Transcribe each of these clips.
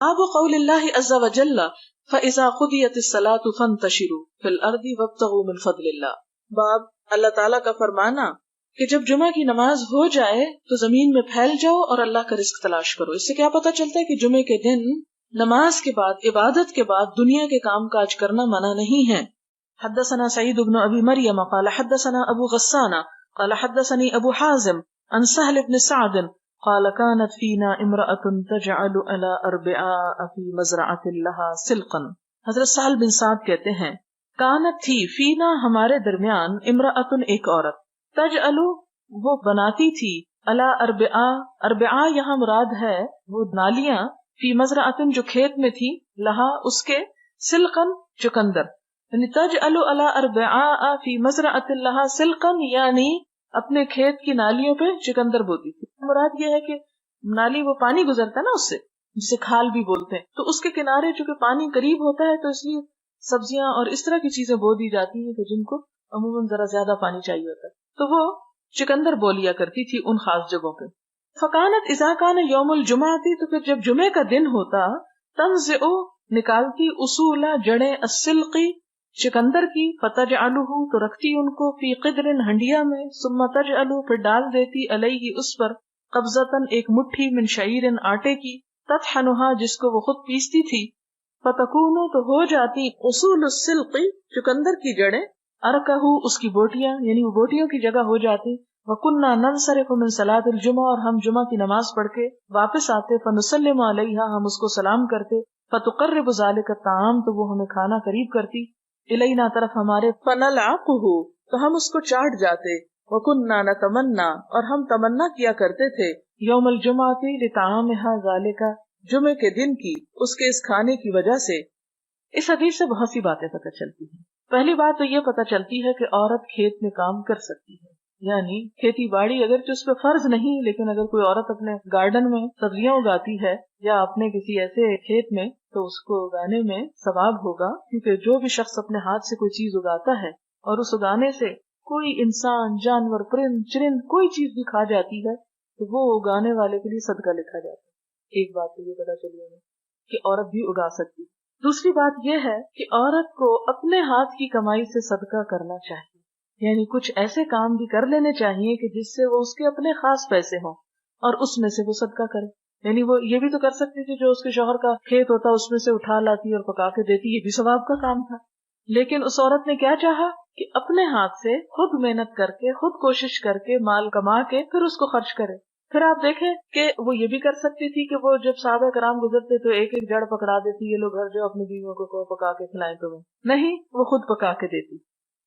باب قول اللہ عز وجل فإذا قضیت الصلاۃ فانتشروا فی الارض وابتغوا من فضل اللہ. باب اللہ تعالیٰ کا فرمانا کہ جب جمعہ کی نماز ہو جائے تو زمین میں پھیل جاؤ اور اللہ کا رزق تلاش کرو. اس سے کیا پتہ چلتا ہے کہ جمعے کے دن نماز کے بعد عبادت کے بعد دنیا کے کام کاج کرنا منع نہیں ہے. حدثنا سعید بن ابی مریم قال حدثنا ابو غسان قال حدثني ابو حازم عن سهل بن سعد قال كانت فينا امرأة تجعل على اربعاء في مزرعة لها سلقا. حضرت سہل بن سعد کہتے ہیں کانت تھی فینا ہمارے درمیان امرأة ایک عورت تجعل وہ بناتی تھی علی اربعاء اربعاء یہاں مراد ہے وہ نالیاں فی مزرعة جو کھیت میں تھی لہا اس کے سلقا چقندر یعنی تجعل علی اربعاء فی مزرعة لها سلقا یعنی اپنے کھیت کی نالیوں پہ چقندر بوتی تھی. مراد یہ ہے کہ نالی وہ پانی گزرتا ہے نا اس سے جسے کھال بھی بولتے ہیں تو اس کے کنارے چونکہ پانی قریب ہوتا ہے تو اس لیے سبزیاں اور اس طرح کی چیزیں بو دی جاتی ہیں کہ جن کو عموماً ذرا زیادہ پانی چاہیے ہوتا ہے تو وہ چقندر بو لیا کرتی تھی ان خاص جگہوں پہ. فکانت اذا کان یوم الجمعہ تھی تو پھر جب جمعے کا دن ہوتا تنزع نکالتی اصول جڑیں السلقی چقندر کی فتجعلہ تو رکھتی ان کو فی قدر ہنڈیا میں ثم تجعل پھر ڈال دیتی علیہ اس پر قبضتن ایک مٹھی من شعیر آٹے کی تطحنھا جس کو وہ خود پیستی تھی فتکون تو ہو جاتی اصول السلق چقندر کی جڑیں ارکہ اس کی بوٹیاں یعنی وہ بوٹیوں کی جگہ ہو جاتی. وکننا ننصرف من صلاۃ الجمعہ اور ہم جمعہ کی نماز پڑھ کے واپس آتے فنسلم علیہا ہم اس کو سلام کرتے فتقرب ذلک الطعام تو وہ ہمیں کھانا قریب کرتی الینا طرف ہمارے فنلعقہ تو ہم اس کو چاٹ جاتے. وکننا نتمنا اور ہم تمنا کیا کرتے تھے یوم الجمعۃ لطعامها ذالک جمعے کے دن کی اس کے اس کھانے کی وجہ سے. اس حدیث سے بہت سی باتیں پتہ چلتی ہیں. پہلی بات تو یہ پتہ چلتی ہے کہ عورت کھیت میں کام کر سکتی ہے یعنی کھیتی باڑی اگرچہ اس پہ فرض نہیں لیکن اگر کوئی عورت اپنے گارڈن میں سبزیاں اگاتی ہے یا اپنے کسی ایسے کھیت میں تو اس کو اگانے میں ثواب ہوگا کیونکہ جو بھی شخص اپنے ہاتھ سے کوئی چیز اگاتا ہے اور اس اگانے سے کوئی انسان جانور پرند چرند کوئی چیز بھی کھا جاتی ہے تو وہ اگانے والے کے لیے صدقہ لکھا جاتا ہے. ایک بات تو یہ پتا چلی ہمیں کہ عورت بھی اگا سکتی. دوسری بات یہ ہے کہ عورت کو اپنے ہاتھ کی کمائی سے صدقہ کرنا چاہیے یعنی کچھ ایسے کام بھی کر لینے چاہیے کہ جس سے وہ اس کے اپنے خاص پیسے ہوں اور اس میں سے وہ صدقہ کرے. یعنی وہ یہ بھی تو کر سکتی تھی جو اس کے شوہر کا کھیت ہوتا اس میں سے اٹھا لاتی اور پکا کے دیتی یہ بھی ثواب کا کام تھا. لیکن اس عورت نے کیا چاہا کہ اپنے ہاتھ سے خود محنت کر کے خود کوشش کر کے مال کما کے پھر اس کو خرچ کرے. پھر آپ دیکھیں کہ وہ یہ بھی کر سکتی تھی کہ وہ جب صحابہ کرام گزرتے تو ایک ایک جڑ پکڑا دیتی یہ لوگ گھر جو اپنی بیویوں کو پکا کے کھلائیں تمہیں نہیں وہ خود پکا کے دیتی.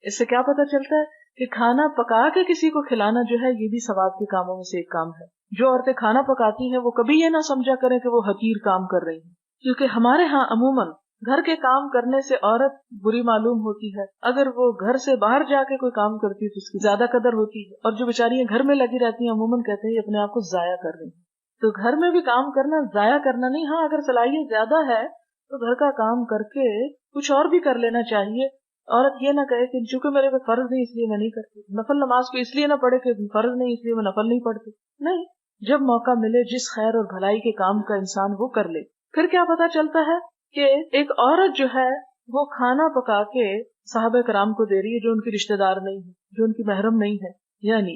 اس سے کیا پتہ چلتا ہے کہ کھانا پکا کے کسی کو کھلانا جو ہے یہ بھی ثواب کے کاموں میں سے ایک کام ہے. جو عورتیں کھانا پکاتی ہیں وہ کبھی یہ نہ سمجھا کریں کہ وہ حقیر کام کر رہی ہیں کیونکہ ہمارے ہاں عموماً گھر کے کام کرنے سے عورت بری معلوم ہوتی ہے. اگر وہ گھر سے باہر جا کے کوئی کام کرتی ہے تو اس کی زیادہ قدر ہوتی ہے اور جو بیچاریاں گھر میں لگی رہتی ہیں عموماً کہتے ہیں اپنے آپ کو ضائع کر رہی ہیں. تو گھر میں بھی کام کرنا ضائع کرنا نہیں. ہاں اگر صلاحیت زیادہ ہے تو گھر کا کام کر کے کچھ اور بھی کر لینا چاہیے. عورت یہ نہ کہے کہ چونکہ میرے پہ فرض نہیں اس لیے میں نہیں کرتی, نفل نماز کو اس لیے نہ پڑھے کہ فرض نہیں اس لیے میں نفل نہیں پڑھتی. نہیں, جب موقع ملے جس خیر اور بھلائی کے کام کا انسان وہ کر لے. پھر کیا پتا چلتا ہے کہ ایک عورت جو ہے وہ کھانا پکا کے صحابہ کرام کو دے رہی ہے جو ان کی رشتہ دار نہیں ہے, جو ان کی محرم نہیں ہے. یعنی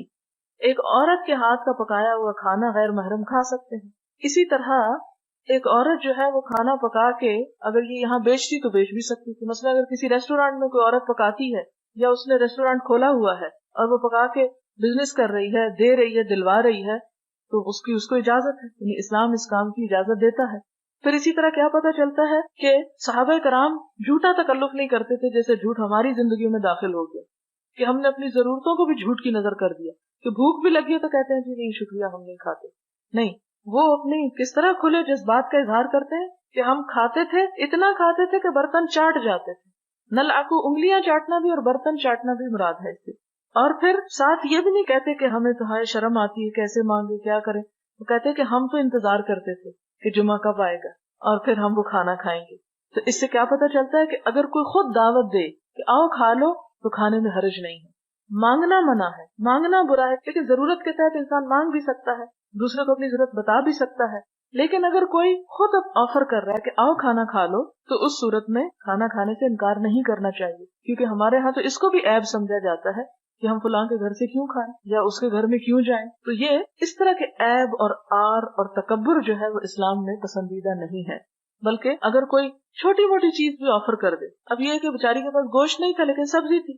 ایک عورت کے ہاتھ کا پکایا ہوا کھانا غیر محرم کھا سکتے ہیں. اسی طرح ایک عورت جو ہے وہ کھانا پکا کے اگر یہ یہاں بیچتی تو بیچ بھی سکتی تھی. مثلا اگر کسی ریسٹورینٹ میں کوئی عورت پکاتی ہے یا اس نے ریسٹورینٹ کھولا ہوا ہے اور وہ پکا کے بزنس کر رہی ہے, دے رہی ہے, دلوا رہی ہے, تو اس کو اجازت ہے. یعنی اسلام اس کام کی اجازت دیتا ہے. پھر اسی طرح کیا پتا چلتا ہے کہ صحابہ کرام جھوٹا تکلف نہیں کرتے تھے جیسے جھوٹ ہماری زندگیوں میں داخل ہو گیا کہ ہم نے اپنی ضرورتوں کو بھی جھوٹ کی نظر کر دیا کہ بھوک بھی لگی ہے تو کہتے ہیں جی نہیں شکریہ ہم نہیں کھاتے. نہیں, وہ اپنی کس طرح کھلے جذبات کا اظہار کرتے ہیں کہ ہم کھاتے تھے, اتنا کھاتے تھے کہ برتن چاٹ جاتے تھے. نلعقو انگلیاں چاٹنا بھی اور برتن چاٹنا بھی مراد ہے اس سے. اور پھر ساتھ یہ بھی نہیں کہتے کہ ہمیں تو ہائے شرم آتی ہے کیسے مانگے کیا کریں. وہ کہتے کہ ہم تو انتظار کرتے تھے کہ جمعہ کب آئے گا اور پھر ہم وہ کھانا کھائیں گے. تو اس سے کیا پتا چلتا ہے کہ اگر کوئی خود دعوت دے کہ آؤ کھا لو تو کھانے میں حرج نہیں ہے. مانگنا منع ہے, مانگنا برا ہے, لیکن ضرورت کے تحت انسان مانگ بھی سکتا ہے, دوسرے کو اپنی ضرورت بتا بھی سکتا ہے. لیکن اگر کوئی خود اب آفر کر رہا ہے کہ آؤ کھانا کھا لو، تو اس صورت میں کھانا کھانے سے انکار نہیں کرنا چاہیے، کیونکہ ہمارے ہاں تو اس کو بھی عیب سمجھا جاتا ہے کہ ہم فلاں کے گھر سے کیوں کھائیں یا اس کے گھر میں کیوں جائیں. تو یہ اس طرح کے عیب اور آر اور تکبر جو ہے وہ اسلام میں پسندیدہ نہیں ہے. بلکہ اگر کوئی چھوٹی موٹی چیز بھی آفر کر دے، اب یہ کہ بیچاری کے پاس گوشت نہیں تھا لیکن سبزی تھی،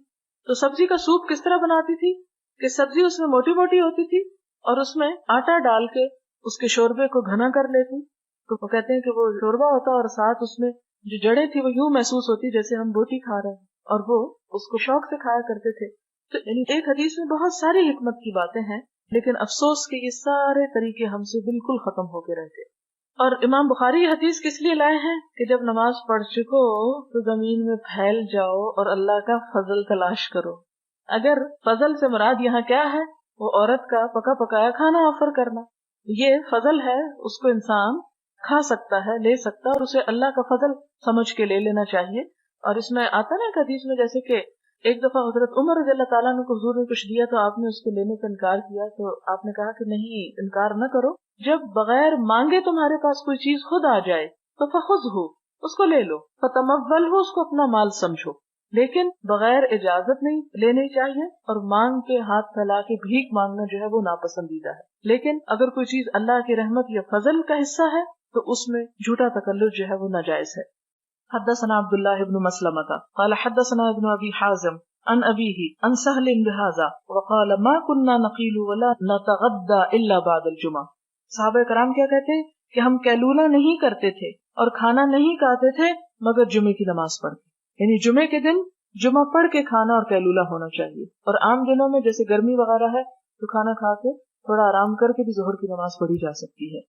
تو سبزی کا سوپ کس طرح بناتی تھی کہ سبزی اس میں موٹی موٹی ہوتی تھی اور اس میں آٹا ڈال کے اس کے شوربے کو گھنا کر لیتی، تو وہ کہتے ہیں کہ وہ شوربہ ہوتا اور ساتھ اس میں جو جڑیں تھی وہ یوں محسوس ہوتی جیسے ہم روٹی کھا رہے ہیں، اور وہ اس کو شوق سے کھایا کرتے تھے. تو یعنی ایک حدیث میں بہت ساری حکمت کی باتیں ہیں، لیکن افسوس کہ یہ سارے طریقے ہم سے بالکل ختم ہو کے رہتے. اور امام بخاری یہ حدیث کس لیے لائے ہیں کہ جب نماز پڑھ چکو تو زمین میں پھیل جاؤ اور اللہ کا فضل تلاش کرو. اگر فضل سے مراد یہاں کیا ہے، وہ عورت کا پکا پکایا کھانا آفر کرنا، یہ فضل ہے، اس کو انسان کھا سکتا ہے، لے سکتا ہے، اور اسے اللہ کا فضل سمجھ کے لے لینا چاہیے. اور اس میں آتا نا ایک حدیث میں جیسے کہ ایک دفعہ حضرت عمر رضی اللہ تعالیٰ کو حضور نے کچھ دیا تو آپ نے اس کو لینے کا انکار کیا، تو آپ نے کہا کہ نہیں، انکار نہ کرو، جب بغیر مانگے تمہارے پاس کوئی چیز خود آ جائے تو فخذہ، اس کو لے لو، فتمولہ، اس کو اپنا مال سمجھو، لیکن بغیر اجازت نہیں لینی چاہیے، اور مانگ کے ہاتھ پھیلا کے بھیک مانگنا جو ہے وہ ناپسندیدہ ہے. لیکن اگر کوئی چیز اللہ کی رحمت یا فضل کا حصہ ہے تو اس میں جھوٹا تکلف جو ہے وہ ناجائز ہے. حدثنا عبد الله بن مسلمة قال حدثنا ابن ابي حازم عن ابيه عن سهل بهذا وقال ما كنا نقيل ولا نتغدى الا بعد الجمعة. صحابہ کرام کیا کہتے ہیں کہ ہم قیلولہ نہیں کرتے تھے اور کھانا نہیں کھاتے تھے مگر جمعے کی نماز پڑھ کے، یعنی جمعے کے دن جمعہ پڑھ کے کھانا اور قیلولہ ہونا چاہیے. اور عام دنوں میں جیسے گرمی وغیرہ ہے تو کھانا کھا کے تھوڑا آرام کر کے بھی ظہر کی نماز پڑھی جا سکتی ہے.